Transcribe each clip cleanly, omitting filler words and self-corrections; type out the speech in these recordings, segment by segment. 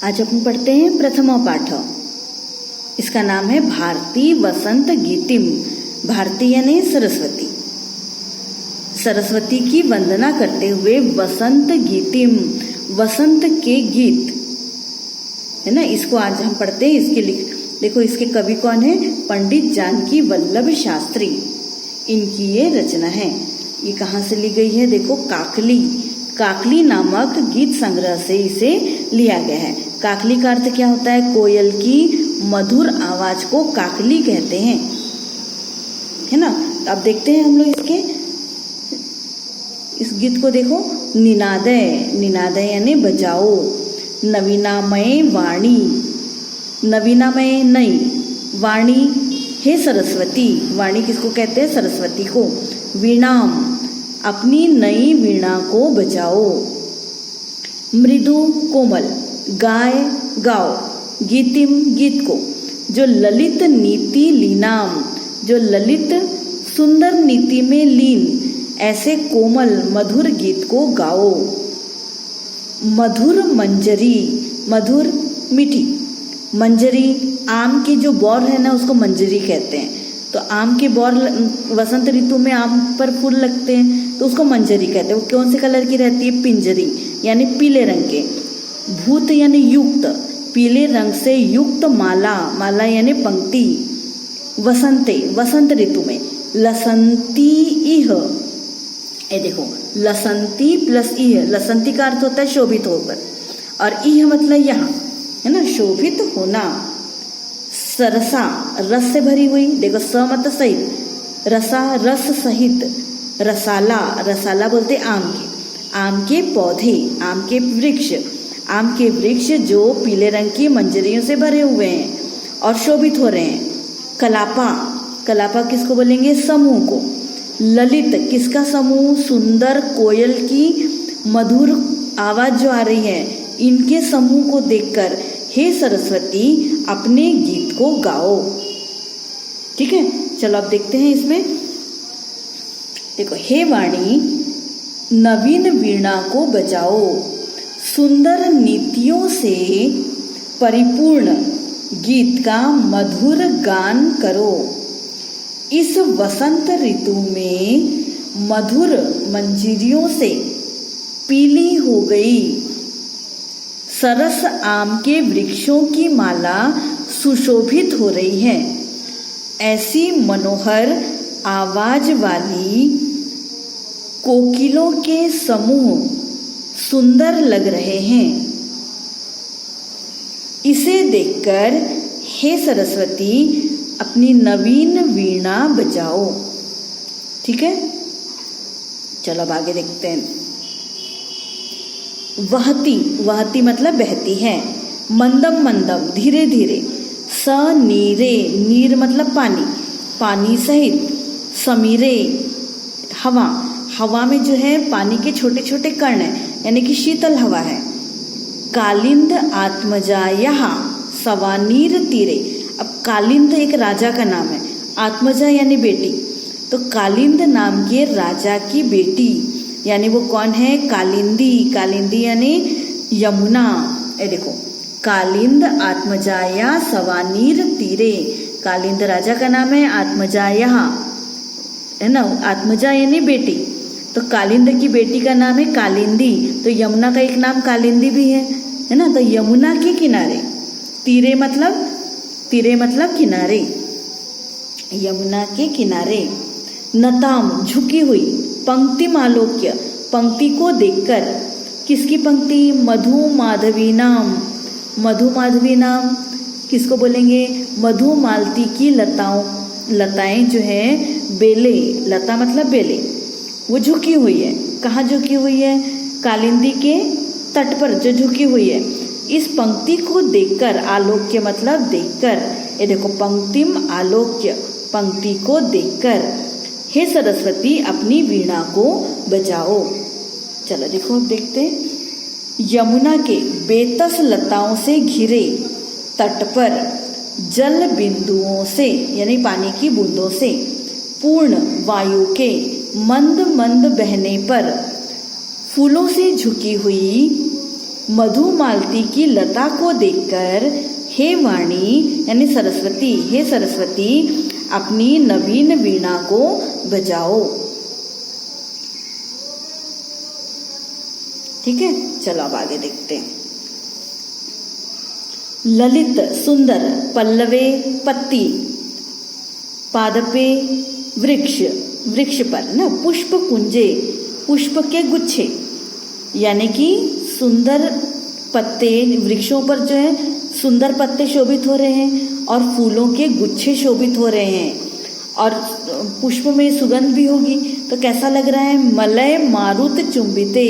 आज अपन पढ़ते हैं प्रथमा पाठ। इसका नाम है भारती वसंत गीतिम। भारती यानी सरस्वती, सरस्वती की वंदना करते हुए वसंत गीतिम, वसंत के गीत है ना, इसको आज हम पढ़ते हैं। इसके देखो इसके कवि कौन है? पंडित जानकी वल्लभ शास्त्री, इनकी ये रचना है। ये कहाँ से ली गई है? देखो काकली, काकली नामक गीत संग्रह से इसे लिया गया है। काकली का अर्थ क्या होता है? कोयल की मधुर आवाज को काकली कहते हैं, है ना। अब देखते हैं हम लोग इस गीत को। देखो निनादय, निनादय यानी बजाओ। नवीनामय वाणी, नवीनामय नई, वाणी हे सरस्वती, वाणी किसको कहते हैं? सरस्वती को। वीणाम, अपनी नई वीणा को बजाओ। मृदु कोमल, गाय गाओ। गीतिम, गीत को। जो ललित नीति लीनाम, जो ललित सुंदर नीति में लीन ऐसे कोमल मधुर गीत को गाओ। मधुर मंजरी, मधुर मीठी। मंजरी, आम की जो बौर है ना उसको मंजरी कहते हैं। तो आम के बौर वसंत ऋतु में आम पर फूल लगते हैं तो उसको मंजरी कहते हैं। वो कौन से कलर की रहती है? पिंजरी, यानी पीले रंग के। भूत यानी युक्त, पीले रंग से युक्त माला, माला यानी पंक्ति। वसंते, वसंत ऋतु में। लसंती इह, ये देखो लसंती प्लस इह, लसंती का अर्थ होता है शोभित होकर, और इह मतलब यहाँ, है ना, शोभित होना। सरसा, रस से भरी हुई। देखो स मतलब सहित, रसा रस सहित। रसाला, रसाला बोलते आम के, आम के पौधे, आम के वृक्ष, आम के वृक्ष जो पीले रंग की मंजरियों से भरे हुए हैं और शोभित हो रहे हैं। कलापा, कलापा किसको बोलेंगे? समूह को। ललित, किसका समूह? सुंदर कोयल की मधुर आवाज जो आ रही है, इनके समूह को देखकर हे सरस्वती अपने गीत को गाओ। ठीक है, चलो अब देखते हैं इसमें। देखो, हे वाणी नवीन वीणा को बजाओ, सुंदर नीतियों से परिपूर्ण गीत का मधुर गान करो। इस वसंत ऋतु में मधुर मंजीरियों से पीली हो गई सरस आम के वृक्षों की माला सुशोभित हो रही है। ऐसी मनोहर आवाज वाली कोकिलों के समूह सुंदर लग रहे हैं। इसे देखकर हे सरस्वती अपनी नवीन वीणा बजाओ। ठीक है, चलो अब आगे देखते हैं। वहती, वहती मतलब बहती है। मंदम, मंदम धीरे धीरे। सनीरे, नीर मतलब पानी, पानी सहित। समीरे, हवा, हवा में जो है पानी के छोटे छोटे कण हैं, यानी कि शीतल हवा है। कालिंद आत्मजा यहाँ सवानीर तीरे। अब कालिंद एक राजा का नाम है, आत्मजा यानी बेटी, तो कालिंद नाम के राजा की बेटी, यानी वो कौन है? कालिंदी, कालिंदी यानी यमुना। ये देखो कालिंद आत्मजाया सवानीर तीरे, कालिंद राजा का नाम है, आत्मजा यहाँ, है ना, आत्मजा यानी बेटी, तो कालिंद की बेटी का नाम है कालिंदी, तो यमुना का एक नाम कालिंदी भी है ना। तो यमुना के किनारे, तीरे मतलब, तीरे मतलब किनारे, यमुना के किनारे। नताम, झुकी हुई। पंक्ति मालोक्य, पंक्ति को देखकर। किसकी पंक्ति? मधु माधवी नाम, मधु माधवी नाम किसको बोलेंगे? मधु मालती की लताओं, लताएं जो है बेले, लता मतलब बेले, वो झुकी हुई है। कहाँ झुकी हुई है? कालिंदी के तट पर जो झुकी हुई है। इस पंक्ति को देखकर, आलोक्य मतलब देखकर, ये देखो पंक्तिम आलोक्य, पंक्ति को देखकर हे सरस्वती अपनी वीणा को बजाओ। चलो देखो अब देखते हैं। यमुना के बेतस लताओं से घिरे तट पर जल बिंदुओं से, यानी पानी की बूंदों से, पूर्ण वायु के मंद मंद बहने पर फूलों से झुकी हुई मधुमालती की लता को देखकर हे वाणी यानी सरस्वती, हे सरस्वती अपनी नवीन वीणा को बजाओ। ठीक है, चलो अब आगे देखते हैं। ललित सुंदर पल्लवे पत्ती, पादपे वृक्ष, वृक्ष पर ना पुष्प कुंजे, पुष्प के गुच्छे, यानी कि सुंदर पत्ते, वृक्षों पर जो है सुंदर पत्ते शोभित हो रहे हैं और फूलों के गुच्छे शोभित हो रहे हैं और पुष्प में सुगंध भी होगी तो कैसा लग रहा है। मलय मारुत चुंबिते,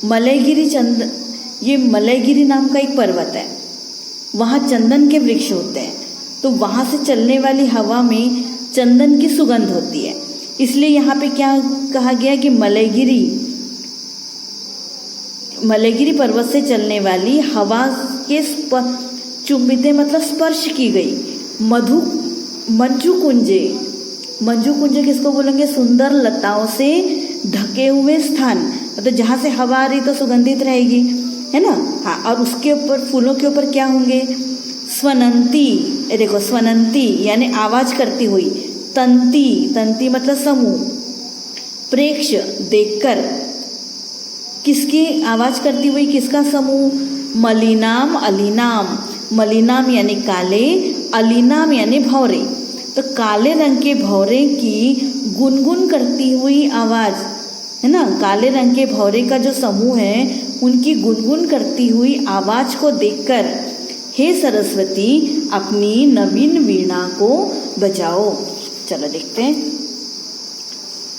मलयगिरी चंदन, ये मलयगिरी नाम का एक पर्वत है, वहाँ चंदन के वृक्ष होते हैं, तो वहाँ से चलने वाली हवा में चंदन की सुगंध होती है, इसलिए यहाँ पे क्या कहा गया कि मलयगिरी, मलयगिरी पर्वत से चलने वाली हवा के चुंबिते मतलब स्पर्श की गई। मंजू कुंजे, मंजू कुंजे किसको बोलेंगे, सुंदर लताओं से ढके हुए स्थान, मतलब जहाँ से हवा आ रही तो सुगंधित रहेगी, है ना। हाँ, और उसके ऊपर फूलों के ऊपर क्या होंगे, स्वनंती, देखो स्वनंती यानी आवाज करती हुई, तंती, तंती मतलब समूह, प्रेक्ष देखकर, किसकी आवाज करती हुई, किसका समूह, मलिनाम अलीनाम, मलिनाम यानी काले, अलीनाम यानी भौरे, तो काले रंग के भौरे की गुनगुन करती हुई आवाज, है ना, काले रंग के भौरे का जो समूह है उनकी गुनगुन करती हुई आवाज को देखकर हे सरस्वती अपनी नवीन वीणा को बजाओ। चलो देखते हैं,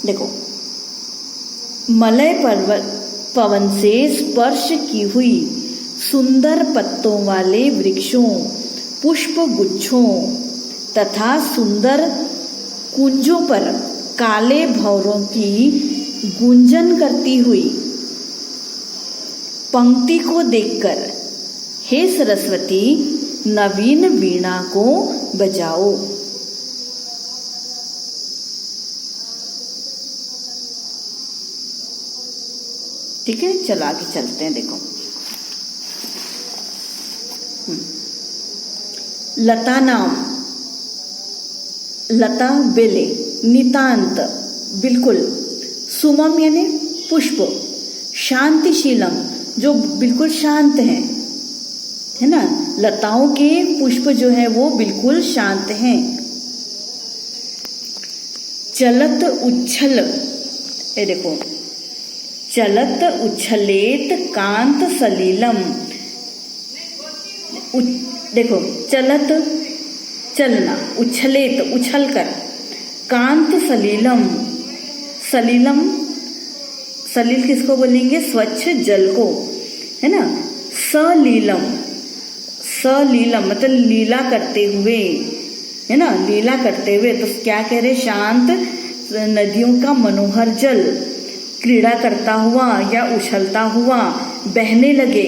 देखो मलय पर्वत पवन से स्पर्श की हुई सुंदर पत्तों वाले वृक्षों, पुष्प गुच्छों तथा सुंदर कुंजों पर काले भौरों की गुंजन करती हुई पंक्ति को देखकर हे सरस्वती नवीन वीणा को बजाओ। ठीक है, चलो आगे चलते हैं। देखो लता नाम, लता बेले, नितांत बिल्कुल, सुमम यानी पुष्प, शांतिशीलम जो बिल्कुल शांत है ना, लताओं के पुष्प जो है वो बिल्कुल शांत हैं। चलत उच्छल, ये देखो चलत उच्छलेत कांत सलीलम, देखो चलत चलना, उच्छलेत उछल कर, कांत सलीलम, सलीलम, सलील किसको बोलेंगे, स्वच्छ जल को, है ना। सलीलम, सलीलम मतलब लीला करते हुए, है ना, लीला करते हुए, तो क्या कह रहे, शांत नदियों का मनोहर जल क्रीड़ा करता हुआ या उछलता हुआ बहने लगे,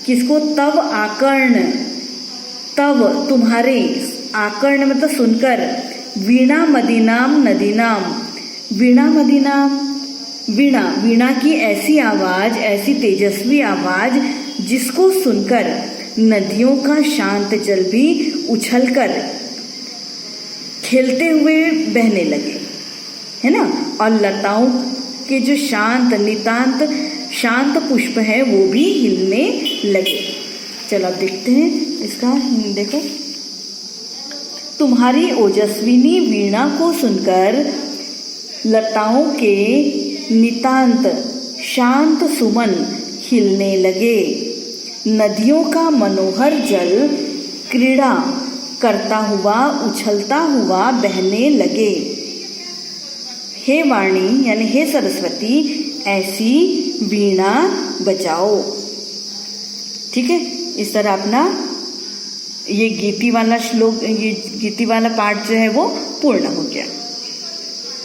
किसको, तव आकर्ण, तव तुम्हारे, आकर्ण मतलब सुनकर, वीणा मदीनाम नदीनाम, वीणा मदीनाम, वीणा, वीणा की ऐसी आवाज, ऐसी तेजस्वी आवाज जिसको सुनकर नदियों का शांत जल भी उछलकर खेलते हुए बहने लगे, है ना, और लताओं के जो शांत नितांत शांत पुष्प है वो भी हिलने लगे। चलो अब देखते हैं इसका, देखो तुम्हारी ओजस्विनी वीणा को सुनकर लताओं के नितांत शांत सुमन हिलने लगे, नदियों का मनोहर जल क्रीड़ा करता हुआ उछलता हुआ बहने लगे। हे वाणी यानी हे सरस्वती ऐसी वीणा बजाओ। ठीक है, इस तरह अपना ये गीति वाला श्लोक, ये गीति वाला पाठ जो है वो पूर्ण हो गया।